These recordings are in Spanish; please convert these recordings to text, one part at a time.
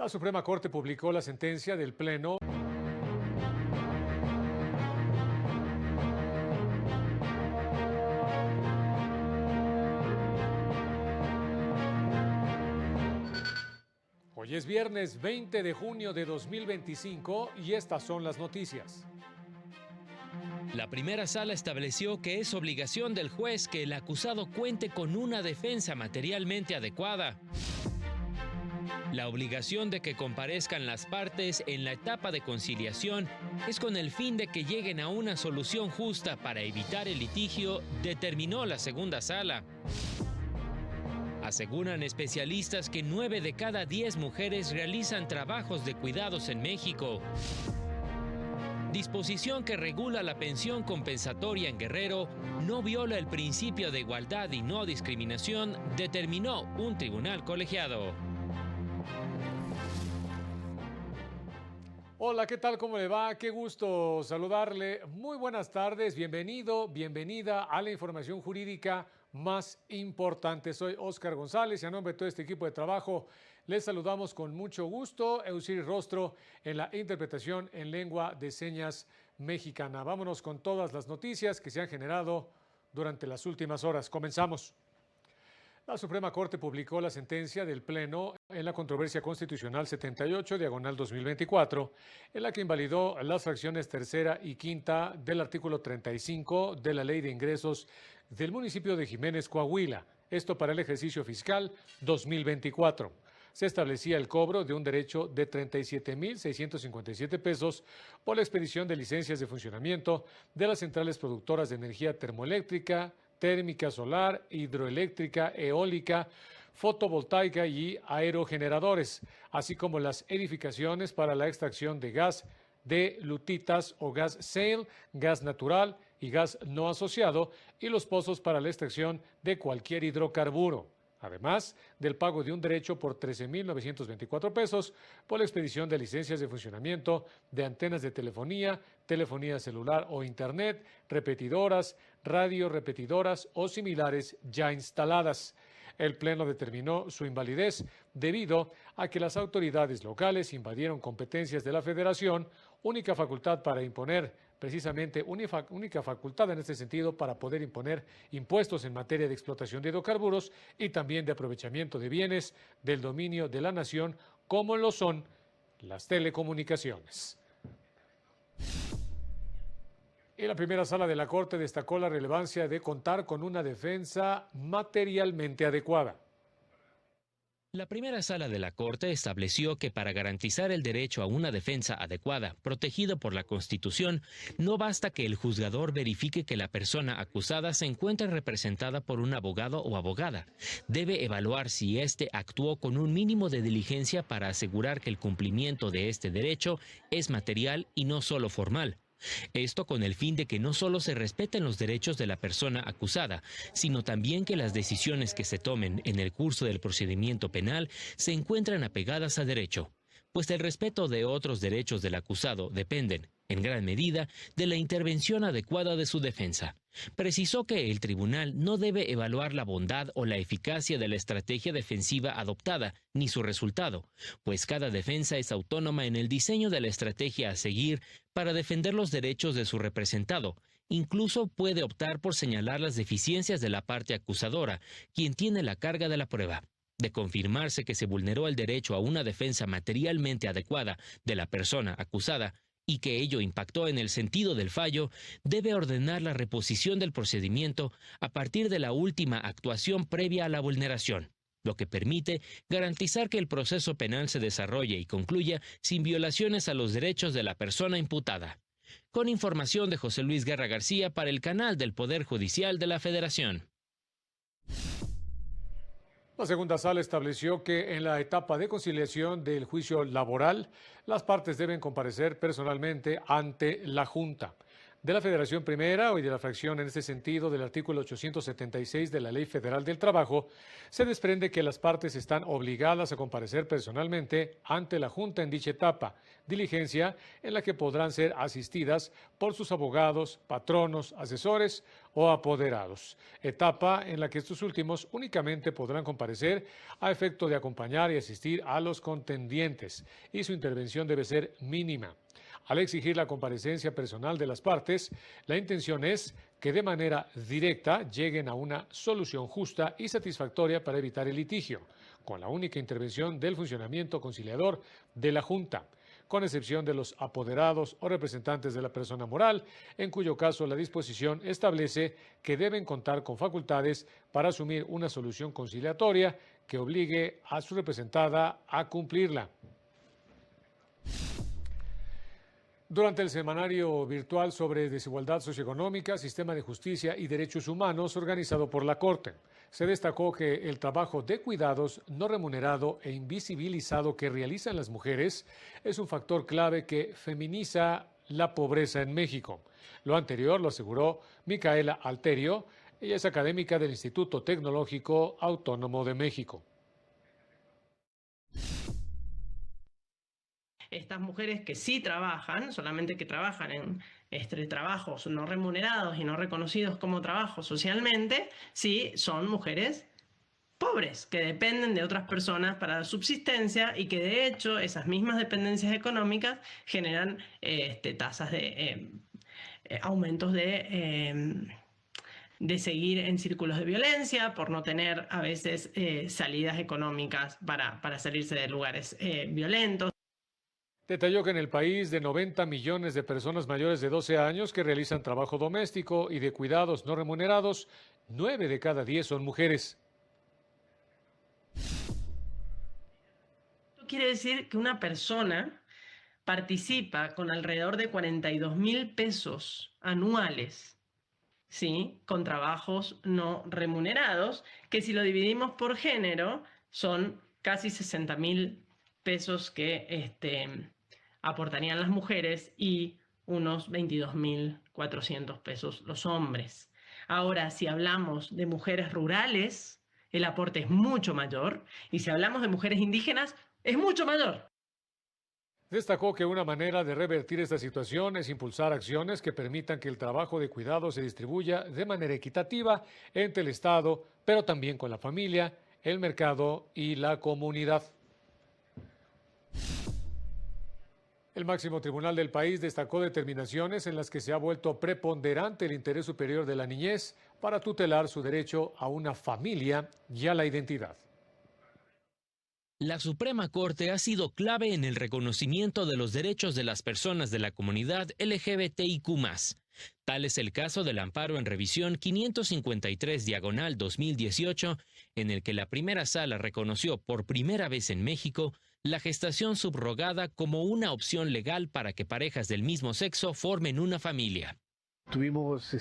La Suprema Corte publicó la sentencia del Pleno. Hoy es viernes 20 de junio de 2025 y estas son las noticias. La primera sala estableció que es obligación del juez que el acusado cuente con una defensa materialmente adecuada. La obligación de que comparezcan las partes en la etapa de conciliación es con el fin de que lleguen a una solución justa para evitar el litigio, determinó la segunda sala. Aseguran especialistas que 9 de cada 10 mujeres realizan trabajos de cuidados en México. Disposición que regula la pensión compensatoria en Guerrero no viola el principio de igualdad y no discriminación, determinó un tribunal colegiado. Hola, ¿qué tal? ¿Cómo le va? Qué gusto saludarle. Muy buenas tardes, bienvenido, bienvenida a la información jurídica más importante. Soy Óscar González y a nombre de todo este equipo de trabajo les saludamos con mucho gusto. Eusiri Rostro en la interpretación en lengua de señas mexicana. Vámonos con todas las noticias que se han generado durante las últimas horas. Comenzamos. La Suprema Corte publicó la sentencia del Pleno en la controversia constitucional 78/2024, en la que invalidó las fracciones tercera y quinta del artículo 35 de la Ley de Ingresos del municipio de Jiménez, Coahuila. Esto para el ejercicio fiscal 2024. Se establecía el cobro de un derecho de 37,657 pesos por la expedición de licencias de funcionamiento de las centrales productoras de energía termoeléctrica, térmica, solar, hidroeléctrica, eólica, fotovoltaica y aerogeneradores, así como las edificaciones para la extracción de gas de lutitas o gas shale, gas natural y gas no asociado, y los pozos para la extracción de cualquier hidrocarburo. Además del pago de un derecho por 13,924 pesos por la expedición de licencias de funcionamiento de antenas de telefonía, telefonía celular o internet, repetidoras, radiorepetidoras o similares ya instaladas. El Pleno determinó su invalidez debido a que las autoridades locales invadieron competencias de la Federación, única facultad para imponer, precisamente única facultad en este sentido para poder imponer impuestos en materia de explotación de hidrocarburos y también de aprovechamiento de bienes del dominio de la nación, como lo son las telecomunicaciones. Y la primera sala de la Corte destacó la relevancia de contar con una defensa materialmente adecuada. La primera sala de la Corte estableció que para garantizar el derecho a una defensa adecuada, protegido por la Constitución, no basta que el juzgador verifique que la persona acusada se encuentre representada por un abogado o abogada. Debe evaluar si éste actuó con un mínimo de diligencia para asegurar que el cumplimiento de este derecho es material y no solo formal. Esto con el fin de que no solo se respeten los derechos de la persona acusada, sino también que las decisiones que se tomen en el curso del procedimiento penal se encuentran apegadas a derecho, pues el respeto de otros derechos del acusado dependen, en gran medida, de la intervención adecuada de su defensa. Precisó que el tribunal no debe evaluar la bondad o la eficacia de la estrategia defensiva adoptada, ni su resultado, pues cada defensa es autónoma en el diseño de la estrategia a seguir para defender los derechos de su representado. Incluso puede optar por señalar las deficiencias de la parte acusadora, quien tiene la carga de la prueba. De confirmarse que se vulneró el derecho a una defensa materialmente adecuada de la persona acusada, y que ello impactó en el sentido del fallo, debe ordenar la reposición del procedimiento a partir de la última actuación previa a la vulneración, lo que permite garantizar que el proceso penal se desarrolle y concluya sin violaciones a los derechos de la persona imputada. Con información de José Luis Guerra García para el canal del Poder Judicial de la Federación. La segunda sala estableció que en la etapa de conciliación del juicio laboral, las partes deben comparecer personalmente ante la Junta. de la Federación Primera y de la fracción en este sentido del artículo 876 de la Ley Federal del Trabajo, se desprende que las partes están obligadas a comparecer personalmente ante la Junta en dicha etapa, diligencia en la que podrán ser asistidas por sus abogados, patronos, asesores o apoderados, etapa en la que estos últimos únicamente podrán comparecer a efecto de acompañar y asistir a los contendientes, y su intervención debe ser mínima. Al exigir la comparecencia personal de las partes, la intención es que de manera directa lleguen a una solución justa y satisfactoria para evitar el litigio, con la única intervención del funcionamiento conciliador de la Junta, con excepción de los apoderados o representantes de la persona moral, en cuyo caso la disposición establece que deben contar con facultades para asumir una solución conciliatoria que obligue a su representada a cumplirla. Durante el semanario virtual sobre desigualdad socioeconómica, sistema de justicia y derechos humanos organizado por la Corte, se destacó que el trabajo de cuidados no remunerado e invisibilizado que realizan las mujeres es un factor clave que feminiza la pobreza en México. Lo anterior lo aseguró Micaela Alterio. Ella es académica del Instituto Tecnológico Autónomo de México. Estas mujeres que sí trabajan, solamente que trabajan en trabajos no remunerados y no reconocidos como trabajo socialmente, sí son mujeres pobres, que dependen de otras personas para la subsistencia y que de hecho esas mismas dependencias económicas generan tasas de aumentos de seguir en círculos de violencia, por no tener a veces salidas económicas para salirse de lugares violentos. Detalló que en el país de 90 millones de personas mayores de 12 años que realizan trabajo doméstico y de cuidados no remunerados, 9 de cada 10 son mujeres. Esto quiere decir que una persona participa con alrededor de 42.000 pesos anuales, ¿sí?, con trabajos no remunerados, que si lo dividimos por género son casi 60.000 pesos que aportarían las mujeres y unos 22.400 pesos los hombres. Ahora, si hablamos de mujeres rurales, el aporte es mucho mayor, y si hablamos de mujeres indígenas, es mucho mayor. Destacó que una manera de revertir esta situación es impulsar acciones que permitan que el trabajo de cuidado se distribuya de manera equitativa entre el Estado, pero también con la familia, el mercado y la comunidad. El máximo tribunal del país destacó determinaciones en las que se ha vuelto preponderante el interés superior de la niñez para tutelar su derecho a una familia y a la identidad. La Suprema Corte ha sido clave en el reconocimiento de los derechos de las personas de la comunidad LGBTIQ+. Tal es el caso del amparo en revisión 553/2018, en el que la primera sala reconoció por primera vez en México la gestación subrogada como una opción legal para que parejas del mismo sexo formen una familia. Tuvimos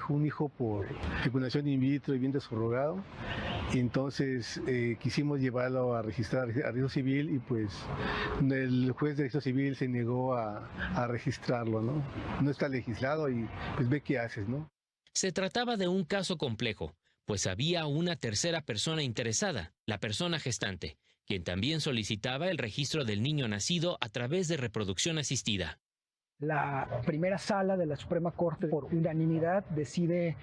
un hijo por fecundación in vitro y vientre subrogado, y entonces quisimos llevarlo a registrar a registro civil, y pues el juez de registro civil se negó a registrarlo, ¿no? No está legislado y pues ve qué haces, ¿no? Se trataba de un caso complejo, pues había una tercera persona interesada, la persona gestante, quien también solicitaba el registro del niño nacido a través de reproducción asistida. La primera sala de la Suprema Corte, por unanimidad, decide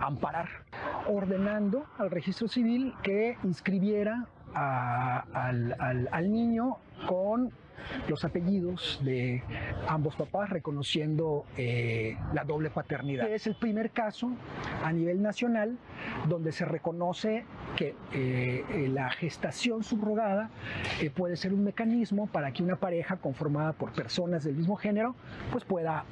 amparar, ordenando al registro civil que inscribiera al niño con los apellidos de ambos papás, reconociendo la doble paternidad. Es el primer caso a nivel nacional donde se reconoce que la gestación subrogada puede ser un mecanismo para que una pareja conformada por personas del mismo género pues pueda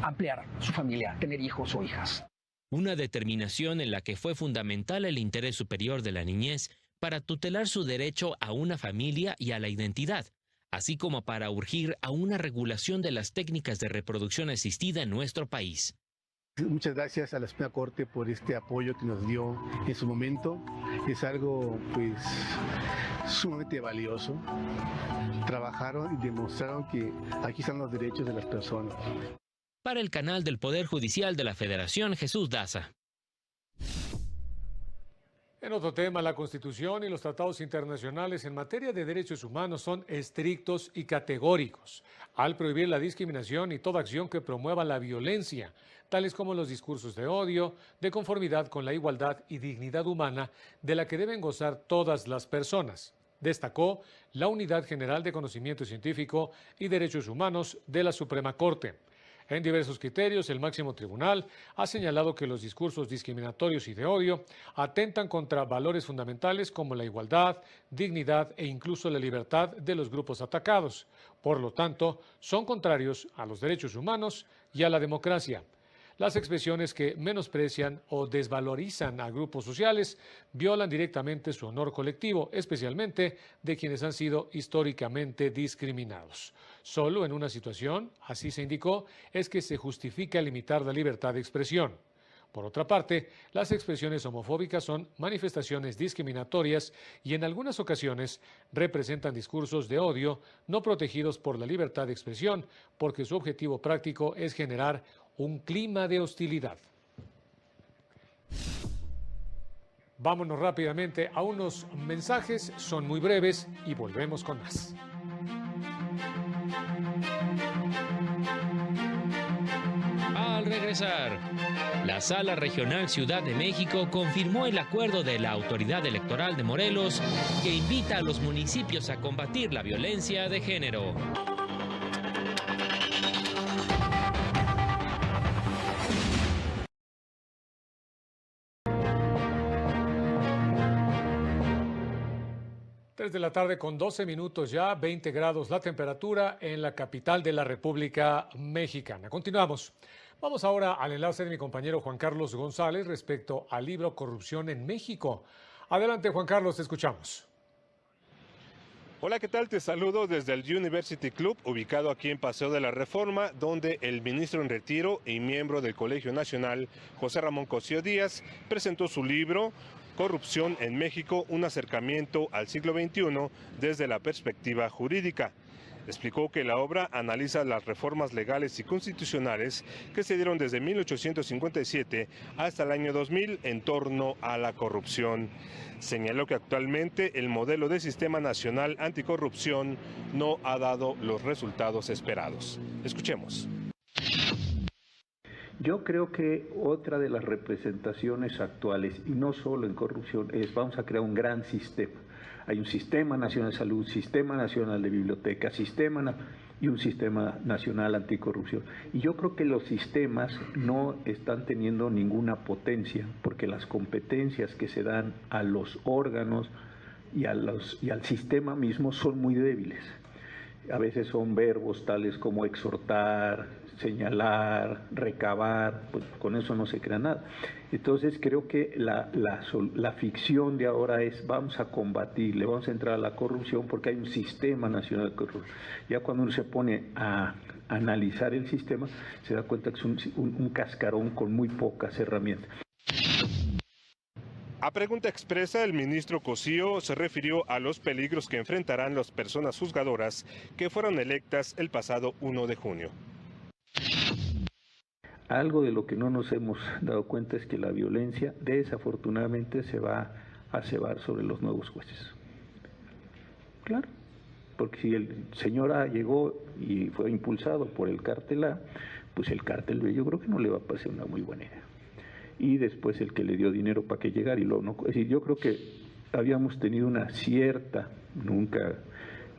ampliar su familia, tener hijos o hijas. Una determinación en la que fue fundamental el interés superior de la niñez para tutelar su derecho a una familia y a la identidad, así como para urgir a una regulación de las técnicas de reproducción asistida en nuestro país. Muchas gracias a la Suprema Corte por este apoyo que nos dio en su momento. Es algo pues sumamente valioso. Trabajaron y demostraron que aquí están los derechos de las personas. Para el canal del Poder Judicial de la Federación, Jesús Daza. En otro tema, la Constitución y los tratados internacionales en materia de derechos humanos son estrictos y categóricos al prohibir la discriminación y toda acción que promueva la violencia, tales como los discursos de odio, de conformidad con la igualdad y dignidad humana de la que deben gozar todas las personas. Destacó la Unidad General de Conocimiento Científico y Derechos Humanos de la Suprema Corte. En diversos criterios, el máximo tribunal ha señalado que los discursos discriminatorios y de odio atentan contra valores fundamentales como la igualdad, dignidad e incluso la libertad de los grupos atacados. Por lo tanto, son contrarios a los derechos humanos y a la democracia. Las expresiones que menosprecian o desvalorizan a grupos sociales violan directamente su honor colectivo, especialmente de quienes han sido históricamente discriminados. Solo en una situación, así se indicó, es que se justifica limitar la libertad de expresión. Por otra parte, las expresiones homofóbicas son manifestaciones discriminatorias y en algunas ocasiones representan discursos de odio no protegidos por la libertad de expresión, porque su objetivo práctico es generar un clima de hostilidad. Vámonos rápidamente a unos mensajes, son muy breves y volvemos con más. Al regresar, la Sala Regional Ciudad de México confirmó el acuerdo de la Autoridad Electoral de Morelos que invita a los municipios a combatir la violencia de género. De la tarde con 12 minutos ya, 20 grados la temperatura en la capital de la República Mexicana. Continuamos. Vamos ahora al enlace de mi compañero Juan Carlos González respecto al libro Corrupción en México. Adelante, Juan Carlos, te escuchamos. Hola, ¿qué tal? Te saludo desde el University Club, ubicado aquí en Paseo de la Reforma, donde el ministro en retiro y miembro del Colegio Nacional, José Ramón Cosío Díaz, presentó su libro Corrupción en México, un acercamiento al siglo XXI desde la perspectiva jurídica. Explicó que la obra analiza las reformas legales y constitucionales que se dieron desde 1857 hasta el año 2000 en torno a la corrupción. Señaló que actualmente el modelo de sistema nacional anticorrupción no ha dado los resultados esperados. Escuchemos. Yo creo que otra de las representaciones actuales, y no solo en corrupción, es vamos a crear un gran sistema. Hay un sistema nacional de salud, sistema nacional de biblioteca, y un sistema nacional anticorrupción. Y yo creo que los sistemas no están teniendo ninguna potencia, porque las competencias que se dan a los órganos y al sistema mismo son muy débiles. A veces son verbos tales como exhortar, señalar, recabar, pues con eso no se crea nada. Entonces creo que la ficción de ahora es vamos a combatirle, vamos a entrar a la corrupción porque hay un sistema nacional de corrupción. Ya cuando uno se pone a analizar el sistema, se da cuenta que es un cascarón con muy pocas herramientas. A pregunta expresa, el ministro Cosío se refirió a los peligros que enfrentarán las personas juzgadoras que fueron electas el pasado 1 de junio. Algo de lo que no nos hemos dado cuenta es que la violencia desafortunadamente se va a cebar sobre los nuevos jueces. Claro, porque si el señor A llegó y fue impulsado por el cártel A, pues el cártel B yo creo que no le va a parecer una muy buena idea. Y después el que le dio dinero para que llegara y luego no. Es decir, yo creo que habíamos tenido una cierta, nunca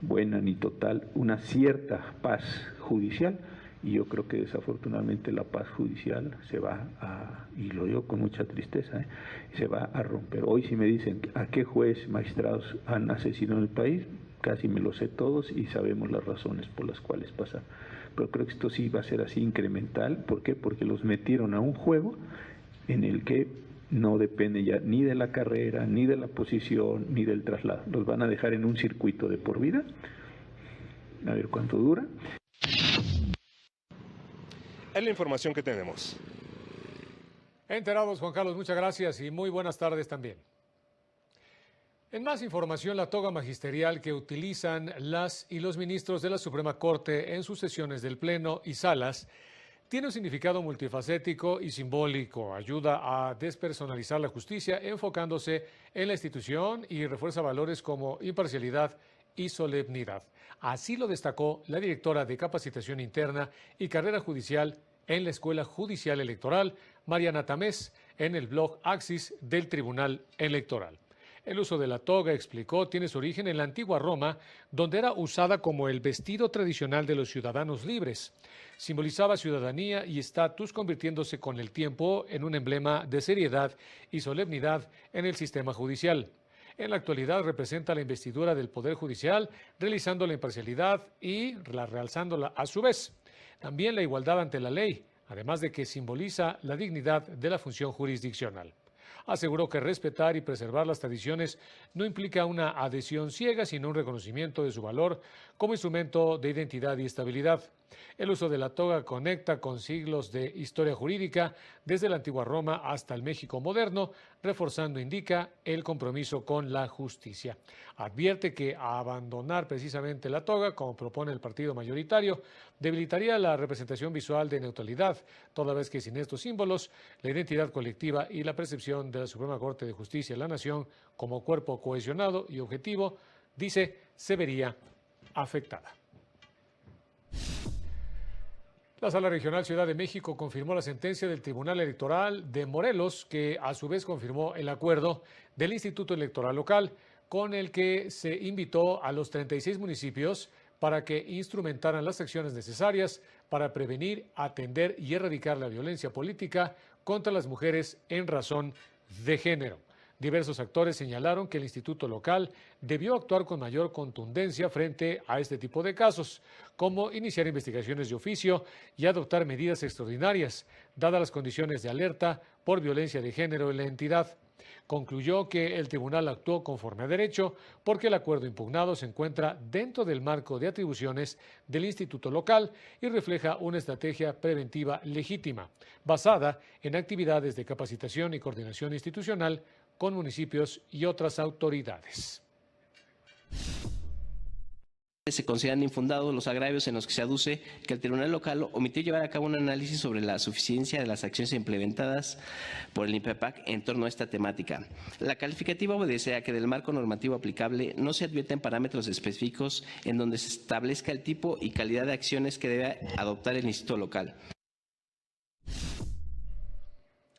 buena ni total, una cierta paz judicial. Y yo creo que desafortunadamente la paz judicial se va a, y lo digo con mucha tristeza, se va a romper. Hoy si me dicen a qué juez, magistrados han asesinado en el país, casi me lo sé todos y sabemos las razones por las cuales pasan. Pero creo que esto sí va a ser así incremental. ¿Por qué? Porque los metieron a un juego en el que no depende ya ni de la carrera, ni de la posición, ni del traslado. Los van a dejar en un circuito de por vida, a ver cuánto dura. Es la información que tenemos. Enterados, Juan Carlos, muchas gracias y muy buenas tardes también. En más información, la toga magisterial que utilizan las y los ministros de la Suprema Corte en sus sesiones del Pleno y salas Tiene un significado multifacético y simbólico. Ayuda a despersonalizar la justicia enfocándose en la institución y refuerza valores como imparcialidad y solemnidad. Así lo destacó la directora de Capacitación Interna y Carrera Judicial en la Escuela Judicial Electoral, Mariana Tamés, en el blog Axis del Tribunal Electoral. El uso de la toga, explicó, tiene su origen en la antigua Roma, donde era usada como el vestido tradicional de los ciudadanos libres. Simbolizaba ciudadanía y estatus, convirtiéndose con el tiempo en un emblema de seriedad y solemnidad en el sistema judicial. En la actualidad representa la investidura del Poder Judicial, realizando la imparcialidad y realzándola a su vez. También la igualdad ante la ley, además de que simboliza la dignidad de la función jurisdiccional. Aseguró que respetar y preservar las tradiciones no implica una adhesión ciega, sino un reconocimiento de su valor como instrumento de identidad y estabilidad. El uso de la toga conecta con siglos de historia jurídica, desde la antigua Roma hasta el México moderno, reforzando, indica, el compromiso con la justicia. Advierte que abandonar precisamente la toga, como propone el partido mayoritario, debilitaría la representación visual de neutralidad, toda vez que sin estos símbolos, la identidad colectiva y la percepción de la Suprema Corte de Justicia de la Nación como cuerpo cohesionado y objetivo, dice, se vería afectada. La Sala Regional Ciudad de México confirmó la sentencia del Tribunal Electoral de Morelos, que a su vez confirmó el acuerdo del Instituto Electoral Local, con el que se invitó a los 36 municipios para que instrumentaran las acciones necesarias para prevenir, atender y erradicar la violencia política contra las mujeres en razón de género. Diversos actores señalaron que el instituto local debió actuar con mayor contundencia frente a este tipo de casos, como iniciar investigaciones de oficio y adoptar medidas extraordinarias, dadas las condiciones de alerta por violencia de género en la entidad. Concluyó que el tribunal actuó conforme a derecho porque el acuerdo impugnado se encuentra dentro del marco de atribuciones del instituto local y refleja una estrategia preventiva legítima, basada en actividades de capacitación y coordinación institucional con municipios y otras autoridades. Se consideran infundados los agravios en los que se aduce que el Tribunal Local omitió llevar a cabo un análisis sobre la suficiencia de las acciones implementadas por el INPEPAC en torno a esta temática. La calificativa obedece a que del marco normativo aplicable no se advierten parámetros específicos en donde se establezca el tipo y calidad de acciones que debe adoptar el Instituto Local.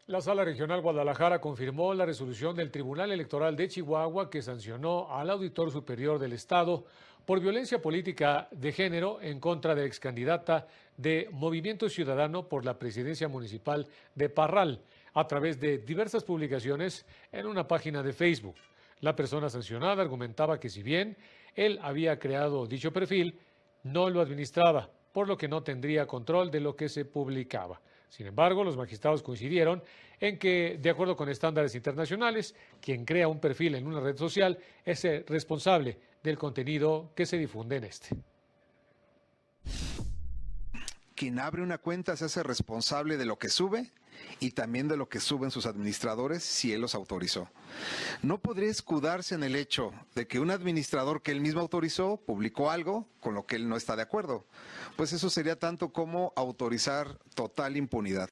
La Sala Regional Guadalajara confirmó la resolución del Tribunal Electoral de Chihuahua que sancionó al Auditor Superior del Estado por violencia política de género en contra de la excandidata de Movimiento Ciudadano por la presidencia municipal de Parral a través de diversas publicaciones en una página de Facebook. La persona sancionada argumentaba que si bien él había creado dicho perfil, no lo administraba, por lo que no tendría control de lo que se publicaba. Sin embargo, los magistrados coincidieron en que, de acuerdo con estándares internacionales, quien crea un perfil en una red social es el responsable del contenido que se difunde en este. Quien abre una cuenta se hace responsable de lo que sube y también de lo que suben sus administradores si él los autorizó. No podría escudarse en el hecho de que un administrador que él mismo autorizó publicó algo con lo que él no está de acuerdo, pues eso sería tanto como autorizar total impunidad.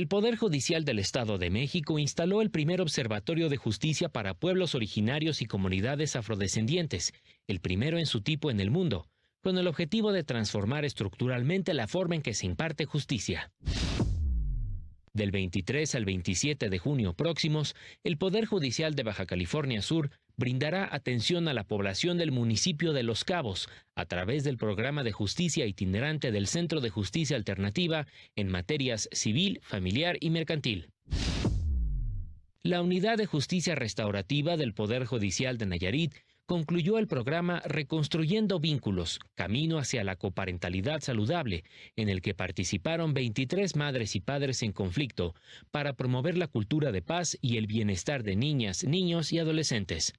El Poder Judicial del Estado de México instaló el primer observatorio de justicia para pueblos originarios y comunidades afrodescendientes, el primero en su tipo en el mundo, con el objetivo de transformar estructuralmente la forma en que se imparte justicia. Del 23 al 27 de junio próximos, el Poder Judicial de Baja California Sur brindará atención a la población del municipio de Los Cabos a través del programa de justicia itinerante del Centro de Justicia Alternativa en materias civil, familiar y mercantil. La Unidad de Justicia Restaurativa del Poder Judicial de Nayarit concluyó el programa Reconstruyendo Vínculos, Camino hacia la Coparentalidad Saludable, en el que participaron 23 madres y padres en conflicto para promover la cultura de paz y el bienestar de niñas, niños y adolescentes.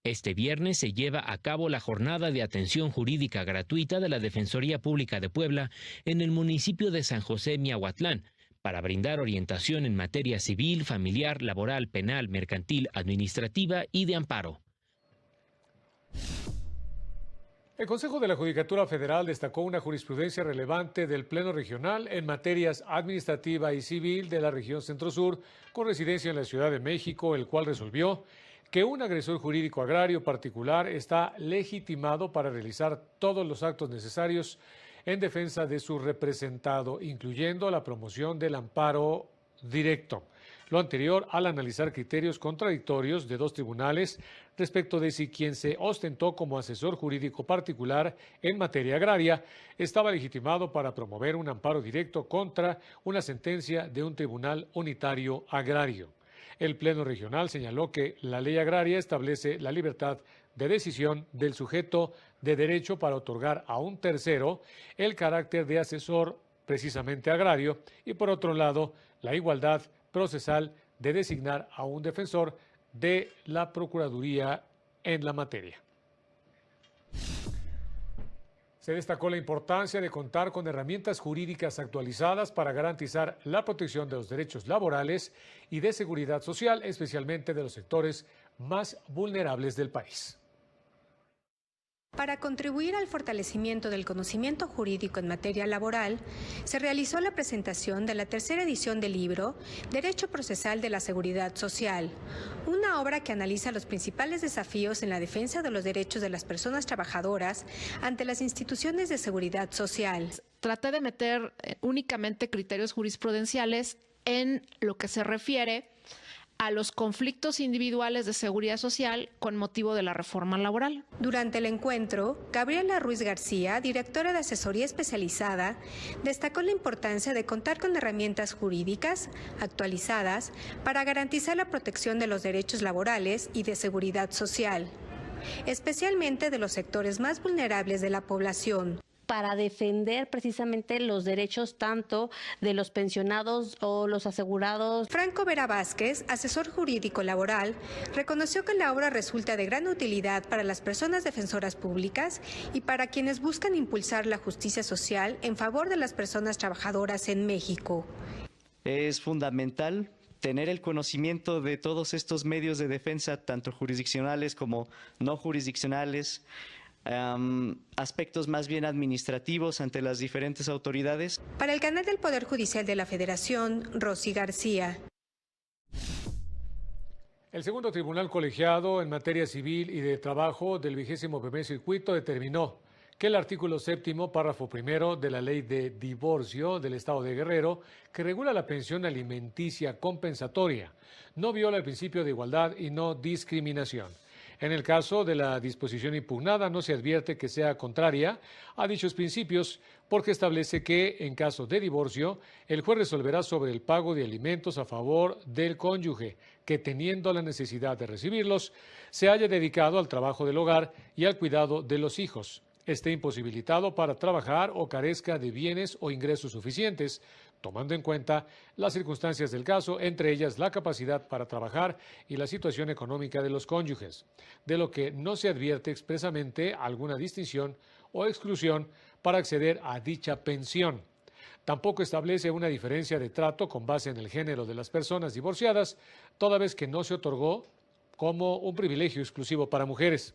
Este viernes se lleva a cabo la jornada de atención jurídica gratuita de la Defensoría Pública de Puebla en el municipio de San José Miahuatlán, para brindar orientación en materia civil, familiar, laboral, penal, mercantil, administrativa y de amparo. El Consejo de la Judicatura Federal destacó una jurisprudencia relevante del Pleno Regional en materias administrativa y civil de la región Centro-Sur, con residencia en la Ciudad de México, el cual resolvió que un agresor jurídico agrario particular está legitimado para realizar todos los actos necesarios en defensa de su representado, incluyendo la promoción del amparo directo. Lo anterior al analizar criterios contradictorios de dos tribunales respecto de si quien se ostentó como asesor jurídico particular en materia agraria estaba legitimado para promover un amparo directo contra una sentencia de un tribunal unitario agrario. El Pleno Regional señaló que la ley agraria establece la libertad de decisión del sujeto de derecho para otorgar a un tercero el carácter de asesor precisamente agrario y, por otro lado, la igualdad procesal de designar a un defensor de la Procuraduría en la materia. Se destacó la importancia de contar con herramientas jurídicas actualizadas para garantizar la protección de los derechos laborales y de seguridad social, especialmente de los sectores más vulnerables del país. Para contribuir al fortalecimiento del conocimiento jurídico en materia laboral, se realizó la presentación de la tercera edición del libro Derecho Procesal de la Seguridad Social, una obra que analiza los principales desafíos en la defensa de los derechos de las personas trabajadoras ante las instituciones de seguridad social. Traté de meter únicamente criterios jurisprudenciales en lo que se refiere a los conflictos individuales de seguridad social con motivo de la reforma laboral. Durante el encuentro, Gabriela Ruiz García, directora de asesoría especializada, destacó la importancia de contar con herramientas jurídicas actualizadas para garantizar la protección de los derechos laborales y de seguridad social, especialmente de los sectores más vulnerables de la población, para defender precisamente los derechos tanto de los pensionados o los asegurados. Franco Vera Vázquez, asesor jurídico laboral, reconoció que la obra resulta de gran utilidad para las personas defensoras públicas y para quienes buscan impulsar la justicia social en favor de las personas trabajadoras en México. Es fundamental tener el conocimiento de todos estos medios de defensa, tanto jurisdiccionales como no jurisdiccionales, aspectos más bien administrativos ante las diferentes autoridades. Para el canal del Poder Judicial de la Federación, Rosy García. El segundo tribunal colegiado en materia civil y de trabajo del 21º circuito determinó que el artículo 7º, párrafo primero de la Ley de Divorcio del Estado de Guerrero, que regula la pensión alimenticia compensatoria, no viola el principio de igualdad y no discriminación. En el caso de la disposición impugnada, no se advierte que sea contraria a dichos principios, porque establece que, en caso de divorcio, el juez resolverá sobre el pago de alimentos a favor del cónyuge, que teniendo la necesidad de recibirlos, se haya dedicado al trabajo del hogar y al cuidado de los hijos, esté imposibilitado para trabajar o carezca de bienes o ingresos suficientes, tomando en cuenta las circunstancias del caso, entre ellas la capacidad para trabajar y la situación económica de los cónyuges, de lo que no se advierte expresamente alguna distinción o exclusión para acceder a dicha pensión. Tampoco establece una diferencia de trato con base en el género de las personas divorciadas, toda vez que no se otorgó como un privilegio exclusivo para mujeres.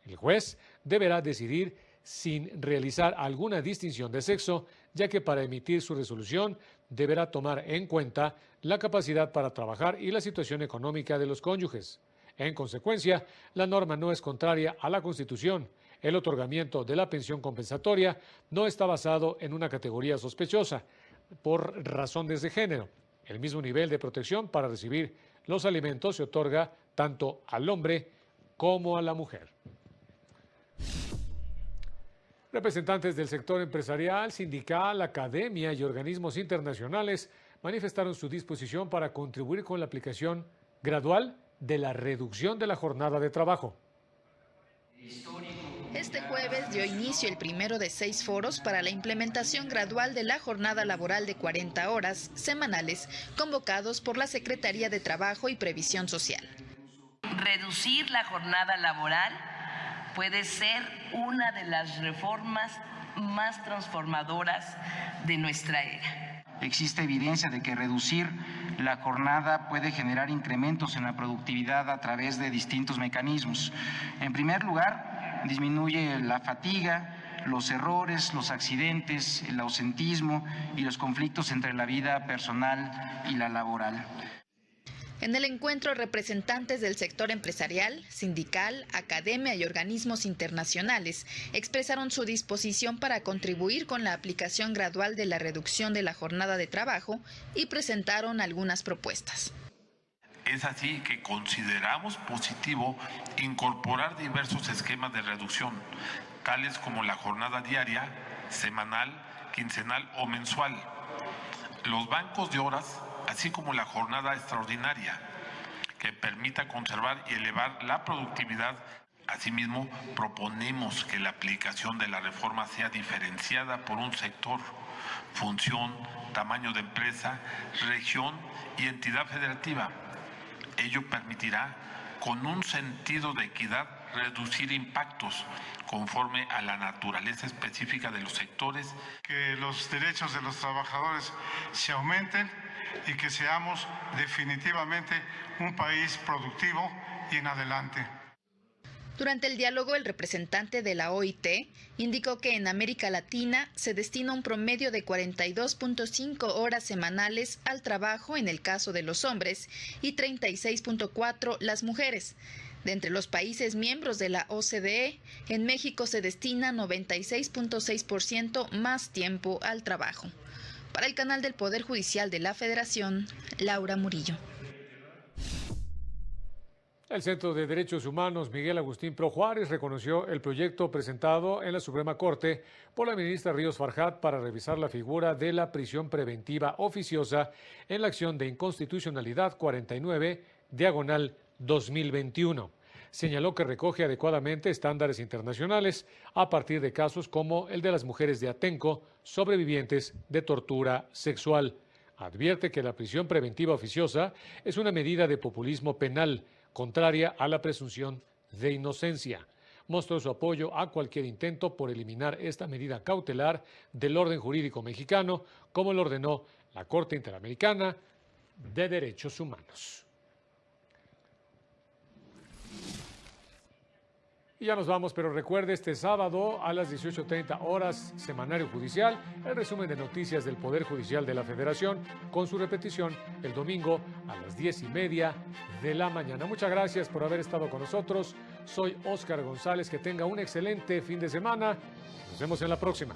El juez deberá decidir sin realizar alguna distinción de sexo, ya que para emitir su resolución deberá tomar en cuenta la capacidad para trabajar y la situación económica de los cónyuges. En consecuencia, la norma no es contraria a la Constitución. El otorgamiento de la pensión compensatoria no está basado en una categoría sospechosa por razones de género. El mismo nivel de protección para recibir los alimentos se otorga tanto al hombre como a la mujer. Representantes del sector empresarial, sindical, academia y organismos internacionales manifestaron su disposición para contribuir con la aplicación gradual de la reducción de la jornada de trabajo. Este jueves dio inicio el primero de 6 foros para la implementación gradual de la jornada laboral de 40 horas semanales, convocados por la Secretaría de Trabajo y Previsión Social. Reducir la jornada laboral puede ser una de las reformas más transformadoras de nuestra era. existe evidencia de que reducir la jornada puede generar incrementos en la productividad a través de distintos mecanismos. En primer lugar, disminuye la fatiga, los errores, los accidentes, el ausentismo y los conflictos entre la vida personal y la laboral. En el encuentro, representantes del sector empresarial, sindical, academia y organismos internacionales expresaron su disposición para contribuir con la aplicación gradual de la reducción de la jornada de trabajo y presentaron algunas propuestas. Es así que consideramos positivo incorporar diversos esquemas de reducción, tales como la jornada diaria, semanal, quincenal o mensual, los bancos de horas, así como la jornada extraordinaria, que permita conservar y elevar la productividad. Asimismo, proponemos que la aplicación de la reforma sea diferenciada por un sector, función, tamaño de empresa, región y entidad federativa. Ello permitirá, con un sentido de equidad, reducir impactos conforme a la naturaleza específica de los sectores. Que los derechos de los trabajadores se aumenten y que seamos definitivamente un país productivo y en adelante. Durante el diálogo, el representante de la OIT indicó que en América Latina se destina un promedio de 42.5 horas semanales al trabajo en el caso de los hombres y 36.4 las mujeres. De entre los países miembros de la OCDE, en México se destina 96.6% más tiempo al trabajo. Para el canal del Poder Judicial de la Federación, Laura Murillo. El Centro de Derechos Humanos Miguel Agustín Pro Juárez reconoció el proyecto presentado en la Suprema Corte por la ministra Ríos Farjat para revisar la figura de la prisión preventiva oficiosa en la acción de inconstitucionalidad 49/2021. Señaló que recoge adecuadamente estándares internacionales a partir de casos como el de las mujeres de Atenco, sobrevivientes de tortura sexual. Advierte que la prisión preventiva oficiosa es una medida de populismo penal, contraria a la presunción de inocencia. Mostró su apoyo a cualquier intento por eliminar esta medida cautelar del orden jurídico mexicano, como lo ordenó la Corte Interamericana de Derechos Humanos. Y ya nos vamos, pero recuerde, este sábado a las 18:30 horas, Semanario Judicial, el resumen de noticias del Poder Judicial de la Federación, con su repetición el domingo a las 10:30 de la mañana. Muchas gracias por haber estado con nosotros. Soy Óscar González. Que tenga un excelente fin de semana. Nos vemos en la próxima.